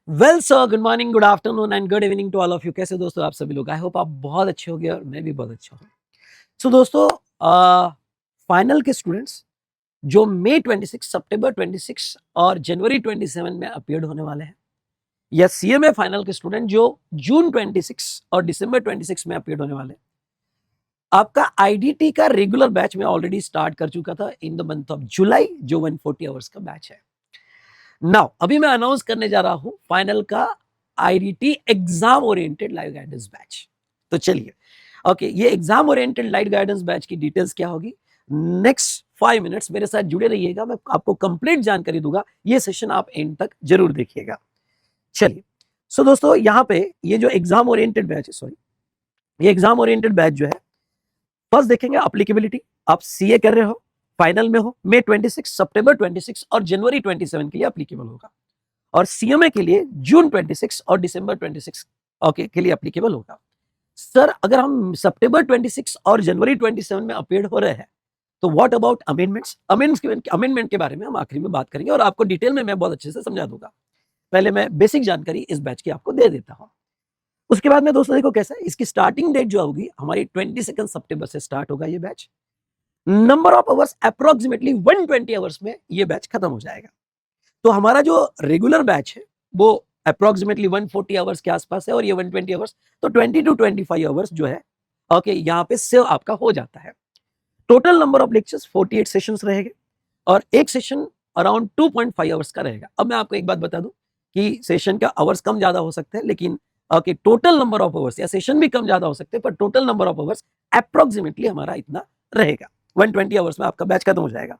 Well sir, good morning, good afternoon and good evening to all of you. कैसे दोस्तों आप सभी लोग? आई होप आप बहुत अच्छे होंगे और मैं भी बहुत अच्छा हूँ। सो दोस्तों, फाइनल के स्टूडेंट्स जो मई 26, सितंबर 26 और जनवरी 27 में अपीयर्ड होने वाले हैं, या सीएमए फाइनल के स्टूडेंट जो जून 26 और दिसंबर 26 में अपीयर्ड होने वाले हैं, आपका आईडीटी का रेगुलर बैच में ऑलरेडी स्टार्ट कर चुका था in the month of July, जो 140 आवर्स का बैच है। नाउ अभी मैं अनाउंस करने जा रहा हूं फाइनल का IDT exam oriented live guidance batch. तो चलिए, ओके, ये exam oriented live guidance batch की डिटेल्स क्या होगी, नेक्स्ट 5 मिनट्स मेरे साथ जुड़े रहिएगा, मैं आपको कंप्लीट जानकारी दूंगा। ये सेशन आप एंड तक जरूर देखिएगा। चलिए, सो दोस्तों, यहाँ पे ये जो एग्जाम ओरिएंटेड बैच है, सॉरी, ये एग्जाम ओरिएंटेड बैच जो है, फर्स्ट देखेंगे अप्लीकेबिलिटी। आप सीए कर रहे हो, फाइनल में हो, मई 26, सितंबर 26 और जनवरी 27 के लिए अप्लीकेबल होगा, और सीएमए के लिए जून 26 और दिसंबर 26 ओके के लिए अप्लीकेबल होगा। सर, अगर हम सितंबर 26 और जनवरी 27 में अपीयर हो रहे हैं, तो व्हाट अबाउट अमेंडमेंट्स? अमेंडमेंट के बारे में हम आखिरी में बात करेंगे और आपको डिटेल में मैं बहुत अच्छे से समझा दूंगा। पहले मैं बेसिक जानकारी इस बैच की आपको दे देता हूं। उसके बाद में दोस्तों देखो कैसा है, इसकी स्टार्टिंग डेट जो होगी हमारी 22 सितंबर से स्टार्ट होगा ये batch. Number of hours approximately 120 hours में ये बैच खत्म हो जाएगा। तो हमारा जो रेगुलर बैच है वो अप्रोक्सीमेटली 140 आवर्स के आसपास है, और ये 120 आवर्स, तो 20 टू 25 आवर्स जो है, ओके, यहाँ पे सेव आपका हो जाता है। Total number of lectures 48 sessions रहेंगे, और एक सेशन अराउंड 2.5 आवर्स का रहेगा। अब मैं आपको एक बात बता दूं कि सेशन का आवर्स कम ज्यादा हो सकते हैं, लेकिन okay, total number of hours या सेशन भी कम ज्यादा हो सकते हैं, पर total number of hours approximately हमारा इतना रहेगा। 120 आवर्स में आपका बैच खत्म हो जाएगा।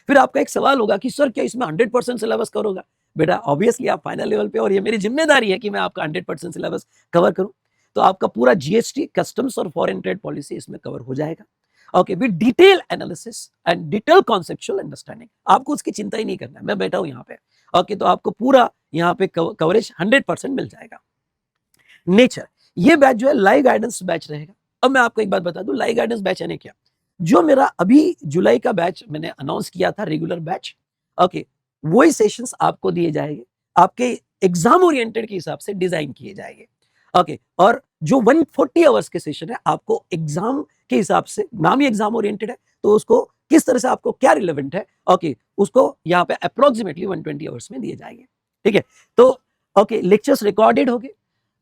फिर आपका एक सवाल होगा कि सर, क्या इसमें 100% सिलेबस कवर होगा? बेटा, ऑब्वियसली आप फाइनल लेवल पे, और ये मेरी जिम्मेदारी है कि मैं आपका 100% सिलेबस कवर करूं। तो आपका पूरा जीएसटी, कस्टम्स और फॉरेन ट्रेड पॉलिसी इसमें कवर हो जाएगा। Okay, with detail analysis and detail conceptual understanding. आपको उसकी चिंता ही नहीं करना है, मैं बैठा हूं यहाँ पे। ओके, तो आपको पूरा यहाँ पे कवरेज 100% मिल जाएगा। नेचर, ये बैच जो है लाइव गाइडेंस बैच रहेगा। अब मैं आपको एक बात बता दूं, लाइव गाइडेंस बैच यानी क्या? जो मेरा अभी जुलाई का बैच मैंने अनाउंस किया था, रेगुलर बैच, ओके, वही सेशंस आपको दिए जाएंगे, आपके एग्जाम ओरिएंटेड के हिसाब से डिजाइन किए जाएंगे। ओके, और जो 140 आवर्स के सेशन है, आपको एग्जाम के हिसाब से, नाम ही एग्जाम ओरिएंटेड है, तो उसको किस तरह से आपको क्या रिलेवेंट है, ओके, उसको यहाँ पे अप्रोक्सीमेटली 120 आवर्स में दिए जाएंगे। ठीक है, तो ओके, लेक्चर्स रिकॉर्डेड हो गए।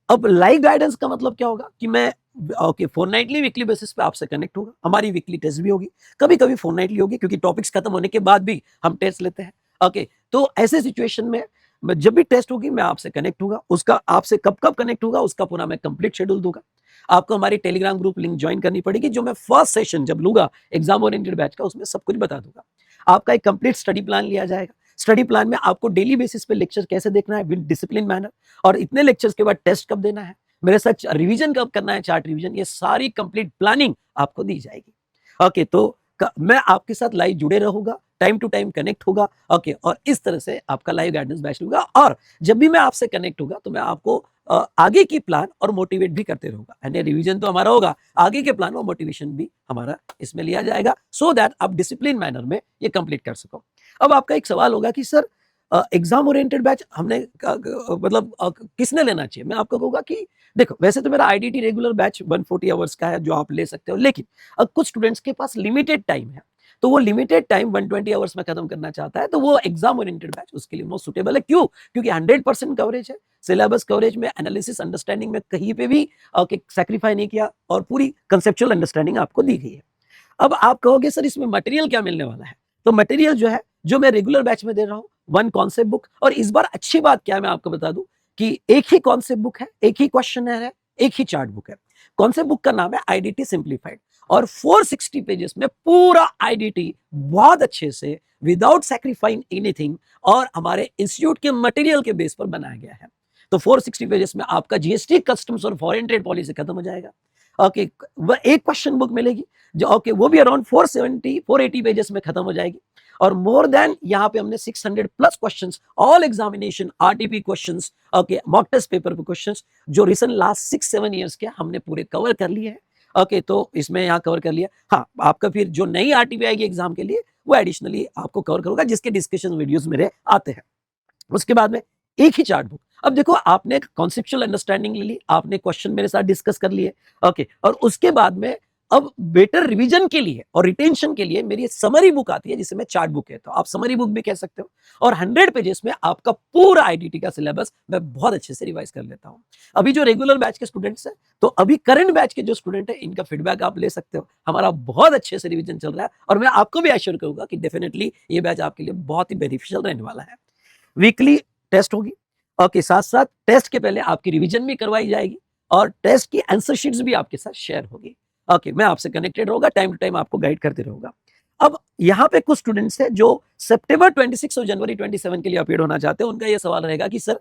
अब लाइव गाइडेंस का मतलब क्या होगा कि मैं ओके, फोरनाइटली वीकली बेसिस पे आपसे कनेक्ट होगा, हमारी वीकली टेस्ट भी होगी, कभी कभी फोरनाइटली होगी, क्योंकि टॉपिक्स खत्म होने के बाद भी हम टेस्ट लेते हैं। ओके, तो ऐसे सिचुएशन में जब भी टेस्ट होगी मैं आपसे कनेक्ट होगा, उसका आपसे कब कब कनेक्ट होगा उसका पूरा मैं कंप्लीट शेड्यूल दूंगा। आपको हमारी टेलीग्राम ग्रुप लिंक ज्वाइन करनी पड़ेगी, जो मैं फर्स्ट सेशन जब लूंगा एग्जाम ओरिएंटेड बैच का, उसमें सब कुछ बता दूंगा। आपका एक कंप्लीट स्टडी प्लान लिया जाएगा। स्टडी प्लान में आपको डेली बेसिस पे लेक्चर कैसे देखना है विद डिसिप्लिन मैनर, और इतने लेक्चर्स के बाद टेस्ट कब देना है, मेरे साथ रिवीजन कब करना है, चार्ट रिवीजन, ये सारी कंप्लीट प्लानिंग आपको दी जाएगी। ओके, तो मैं आपके साथ लाइव जुड़े रहूंगा, टाइम टू टाइम कनेक्ट होगा। ओके, और इस तरह से आपका लाइव गाइडेंस बैच लूंगा, और जब भी मैं आपसे कनेक्ट होगा तो मैं आपको आगे की प्लान और मोटिवेट भी करते रहूंगा। यानी रिवीजन तो हमारा होगा, आगे के प्लान और मोटिवेशन भी हमारा इसमें लिया जाएगा, सो दैट आप डिसिप्लिन मैनर में ये कंप्लीट कर सको। अब आपका एक सवाल होगा कि सर, एग्जाम ओरिएंटेड बैच हमने मतलब किसने लेना चाहिए? मैं आपको कहूंगा कि देखो, वैसे तो मेरा आईडीटी रेगुलर बैच 140 आवर्स का है, जो आप ले सकते हो, लेकिन अब कुछ स्टूडेंट्स के पास लिमिटेड टाइम है, तो वो लिमिटेड टाइम 120 आवर्स में खत्म करना चाहता है, तो वो एग्जाम ओरिएंटेड बैच उसके लिए मोस्ट सुटेबल है। क्यों? क्योंकि 100% कवरेज है, सिलेबस कवरेज में, एनालिसिस अंडरस्टैंडिंग में कहीं पे भी सैक्रिफाई नहीं किया, और पूरी कंसेप्चुअल अंडरस्टैंडिंग आपको दी गई है। अब आप कहोगे सर, इसमें मटेरियल क्या मिलने वाला है? तो मटेरियल जो है, जो मैं रेगुलर बैच में दे रहा हूँ, 1 कॉन्सेप्ट बुक, और इस बार अच्छी बात क्या है मैं आपको बता दूं कि एक ही कॉन्सेप्ट बुक है, एक ही क्वेश्चनर है, एक ही चार्ट बुक है। कॉन्सेप्ट बुक का नाम है आईडीटी सिंप्लीफाइड, और 460 पेजेस में पूरा आईडीटी बहुत अच्छे से, विदाउट सैक्रिफाइंग एनीथिंग, और हमारे इंस्टीट्यूट के मटेरियल के बेस पर बनाया गया है। तो 460 पेजेस में आपका जीएसटी, कस्टम्स और फॉरेन ट्रेड पॉलिसी खत्म हो जाएगा। ओके, एक क्वेश्चन बुक मिलेगी, जो ओके, वो भी अराउंड 480 पेजेस में खत्म हो जाएगी, और मोर देन यहाँ पे हमने 600 plus questions, all examination RTP questions, okay, mock test paper पे क्वेश्चंस, जो रिसेंट लास्ट 6-7 ईयर्स के हमने पूरे कवर कर लिए हैं। ओके, तो इसमें यहाँ कवर कर लिया। हाँ, आपका फिर जो नई आरटीपी आएगी एग्जाम के लिए, वो एडिशनली आपको कवर करूंगा, जिसके डिस्कशन वीडियोस मेरे आते हैं। उसके बाद में एक ही चार्ट बुक, अब देखो आपने कॉन्सेप्चुअल अंडरस्टैंडिंग ले ली, आपने क्वेश्चन मेरे साथ डिस्कस कर लिए, ओके, और उसके बाद में अब बेटर रिवीजन के लिए और रिटेंशन के लिए मेरी समरी बुक आती है जिसे मैं चार्ट बुक कहता हूं, आप समरी बुक भी कह सकते हो, और 100 पेजेस में आपका पूरा आईडीटी का सिलेबस मैं बहुत अच्छे से रिवाइज कर लेता हूं। अभी जो रेगुलर बैच के स्टूडेंट्स हैं, तो अभी करंट बैच के जो स्टूडेंट है इनका फीडबैक आप ले सकते हो, हमारा बहुत अच्छे से रिवीजन चल रहा है, और मैं आपको भी एश्योर करूंगा कि डेफिनेटली ये बैच आपके लिए बहुत ही बेनिफिशियल रहने वाला है। वीकली टेस्ट होगी, और के साथ साथ टेस्ट के पहले आपकी रिवीजन भी करवाई जाएगी, और टेस्ट की आंसर शीट्स भी आपके साथ शेयर होगी। ओके, मैं आपसे कनेक्टेड रहूंगा, टाइम टू टाइम आपको गाइड करते रहूंगा। अब यहाँ पे कुछ स्टूडेंट्स हैं जो सितंबर 26 और जनवरी 27 के लिए अपीयर होना चाहते हैं। उनका ये सवाल रहेगा कि सर,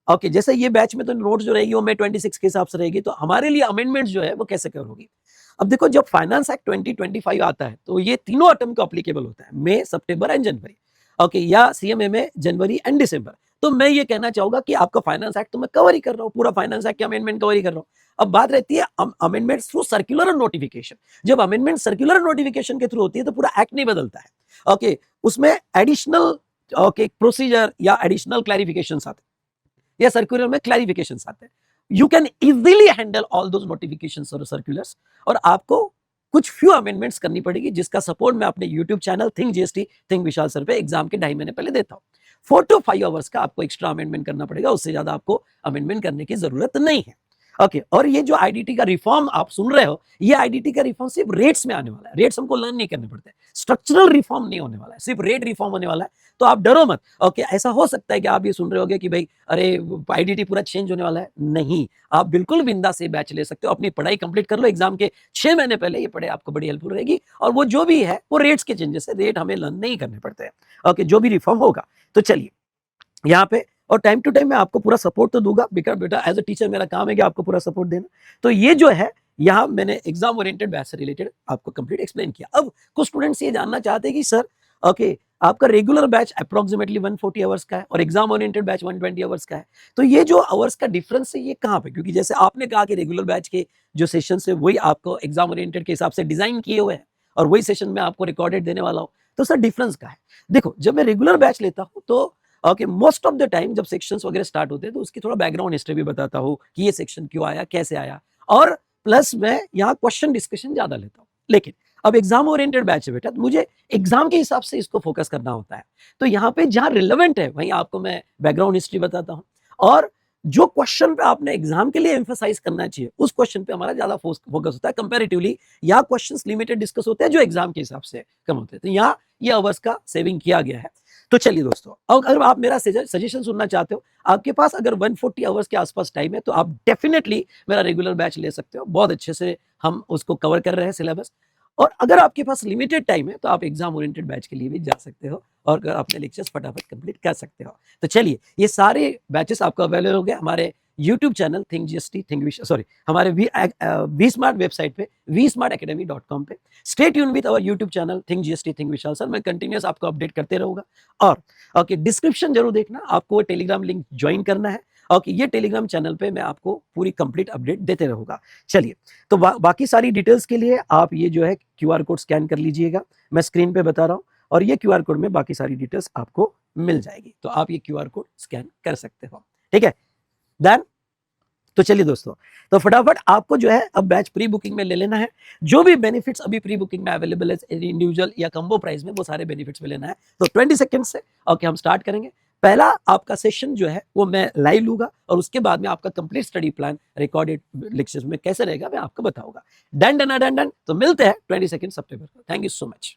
ओके, जैसे ये बैच में तो नोट्स जो रहेगी वो मई 26 के हिसाब से रहेगी, तो हमारे लिए अमेंडमेंट्स जो है वो कैसे कवर होगी? अब देखो, जब फाइनेंस एक्ट 2025 आता है तो ये तीनों टर्म को अप्लीकेबल होता है, मई, सितंबर एंड जनवरी, ओके, या सीएमए जनवरी एंड दिसंबर। तो मैं ये कहना चाहूंगा कि आपका फाइनेंस एक्ट तो मैं कवर ही कर रहा हूँ, पूरा फाइनेंस एक्ट के अमेंडमेंट कवर ही कर रहा हूँ। अब बात रहती है अमेंडमेंट थ्रू सर्कुलर और नोटिफिकेशन। जब अमेंडमेंट सर्कुलर नोटिफिकेशन के थ्रू होती है तो पूरा एक्ट नहीं बदलता है, ओके, उसमें एडिशनल, ओके, प्रोसीजर या एडिशनल क्लैरिफिकेशन आते हैं, या सर्कुलर में क्लैरिफिकेशन आते हैं। You can easily handle all those notifications और सर्कुलर्स, और आपको कुछ फ्यू अमेंडमेंट्स करनी पड़ेगी जिसका सपोर्ट मैं अपने YouTube channel think GST think Vishal sir पे एग्जाम के 2.5 महीने पहले देता हूँ। 4 to 5 आवर्स का आपको एक्स्ट्रा अमेंडमेंट करना पड़ेगा, उससे ज्यादा आपको अमेंडमेंट करने की जरूरत नहीं है। ओके, और ये जो आईडीटी का रिफॉर्म आप सुन रहे हो, ये आईडीटी का रिफॉर्म सिर्फ रेट्स में आने वाला है। रेट्स हमको लर्न नहीं करने पड़ते, स्ट्रक्चरल रिफॉर्म नहीं होने वाला है, सिर्फ रेट रिफॉर्म होने वाला है। तो आप डरो मत। ओके, ऐसा हो सकता है कि आप ये सुन रहे होगे कि भाई अरे आईडीटी पूरा चेंज होने वाला है, नहीं, आप बिल्कुल बिंदास से बैच ले सकते हो, अपनी पढ़ाई कंप्लीट कर लो, एग्जाम के 6 महीने पहले ये पढ़ाई आपको बड़ी हेल्पफुल रहेगी। और वो जो भी है वो रेट्स के चेंजेस है, रेट हमें लर्न नहीं करने पड़ते हैं। ओके, जो भी रिफॉर्म होगा। तो चलिए यहाँ पे, और टाइम टू टाइम मैं आपको पूरा सपोर्ट तो दूंगा, बिकॉज बेटा एज अ टीचर मेरा काम है कि आपको पूरा सपोर्ट देना। तो ये जो है, यहाँ मैंने एग्जाम ओरिएंटेड बैच से रिलेटेड आपको कंप्लीट एक्सप्लेन किया। अब कुछ स्टूडेंट्स ये जानना चाहते हैं कि सर, ओके, आपका रेगुलर बैच अप्रोक्सीमेटली 140 आवर्स का है और एग्जाम ओरिएंटेड बैच 120 आवर्स का है, तो ये जो आवर्स का डिफरेंस है ये कहाँ पे? क्योंकि जैसे आपने कहा कि रेगुलर बैच के जो सेशन है वही आपको एग्जाम ओरिएंटेड के हिसाब से डिजाइन किए हुए हैं, और वही सेशन में आपको रिकॉर्डेड देने वाला हूँ, तो सर डिफरेंस क्या है? देखो, जब मैं रेगुलर बैच लेता हूँ तो okay, most of the time जब सेक्शंस वगैरह स्टार्ट होते हैं तो उसकी थोड़ा बैकग्राउंड हिस्ट्री भी बताता हूँ कि ये सेक्शन क्यों आया, कैसे आया, और प्लस मैं यहाँ क्वेश्चन डिस्कशन ज्यादा लेता हूँ। लेकिन अब एग्जाम ओरिएंटेड बैच है बेटा, तो मुझे एग्जाम के हिसाब से इसको फोकस करना होता है। तो यहाँ पे जहाँ रिलेवेंट है वहीं आपको मैं बैकग्राउंड हिस्ट्री बताता हूँ, और जो क्वेश्चन पे आपने एग्जाम के लिए एम्फेसाइज करना चाहिए उस क्वेश्चन पे हमारा ज्यादा फोकस होता है कंपैरेटिवली। यहाँ क्वेश्चंस लिमिटेड डिस्कस होते हैं जो एग्जाम के हिसाब से कम होते हैं, तो यहाँ ये आवर्स का सेविंग किया गया है। तो चलिए दोस्तों, अगर आप मेरा सजेशन सुनना चाहते हो, आपके पास अगर 140 आवर्स के आसपास टाइम है तो आप डेफिनेटली मेरा रेगुलर बैच ले सकते हो, बहुत अच्छे से हम उसको कवर कर रहे हैं सिलेबस। और अगर आपके पास लिमिटेड टाइम है तो आप एग्जाम ओरिएंटेड बैच के लिए भी जा सकते हो और अपने लेक्चर्स फटाफट कंप्लीट कर सकते हो। तो चलिए, ये सारे बैचेस आपको अवेलेबल हो गए हमारे YouTube channel think GST Think sorry हमारे वी स्मार्ट वेबसाइट पे vsmartacademy.com पे। Stay tune with our YouTube channel think GST think Vishal sir, मैं कंटिन्यूअस आपको अपडेट करते रहूंगा। और ओके, डिस्क्रिप्शन जरूर देखना, आपको टेलीग्राम लिंक ज्वाइन करना है। ओके, ये टेलीग्राम चैनल पे मैं आपको पूरी कंप्लीट अपडेट देते रहूंगा। चलिए, तो बाकी सारी डिटेल्स के लिए आप ये जो है क्यूआर कोड स्कैन कर लीजिएगा, मैं स्क्रीन पे बता रहा हूँ, और ये क्यूआर कोड में बाकी सारी डिटेल्स आपको मिल जाएगी, तो आप ये क्यूआर कोड स्कैन कर सकते हो। ठीक है, देन तो चलिए दोस्तों, तो फटाफट आपको जो है अब बैच प्री बुकिंग में ले लेना है। जो भी बेनिफिट्स अभी प्री बुकिंग में अवेलेबल है इंडिविजुअल या कम्बो प्राइस में, वो सारे बेनिफिट्स में लेना है। तो 20 सेकंड से ओके हम स्टार्ट करेंगे। पहला आपका सेशन जो है वो मैं लाइव लूंगा, और उसके बाद में आपका complete study plan recorded lectures में कैसे रहेगा मैं आपको बताऊंगा। Done done done done. तो मिलते हैं 20 सेकंड सितंबर को। Thank you so much.